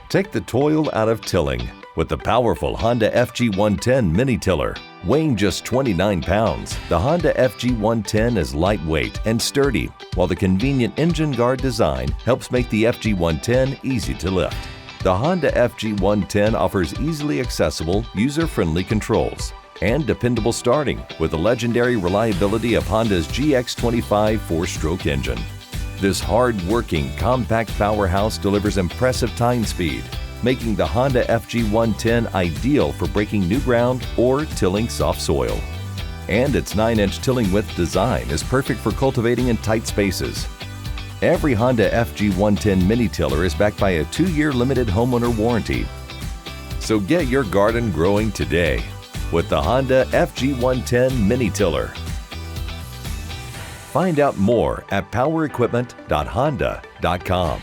Take the toil out of tilling with the powerful Honda FG110 Mini-Tiller. Weighing just 29 pounds, the Honda FG110 is lightweight and sturdy, while the convenient engine guard design helps make the FG110 easy to lift. The Honda FG110 offers easily accessible, user-friendly controls and dependable starting with the legendary reliability of Honda's GX25 4-stroke engine. This hard-working, compact powerhouse delivers impressive time speed, making the Honda FG110 ideal for breaking new ground or tilling soft soil. And its 9-inch tilling width design is perfect for cultivating in tight spaces. Every Honda FG110 Mini-Tiller is backed by a 2-year limited homeowner warranty. So get your garden growing today with the Honda FG110 Mini-Tiller. Find out more at powerequipment.honda.com.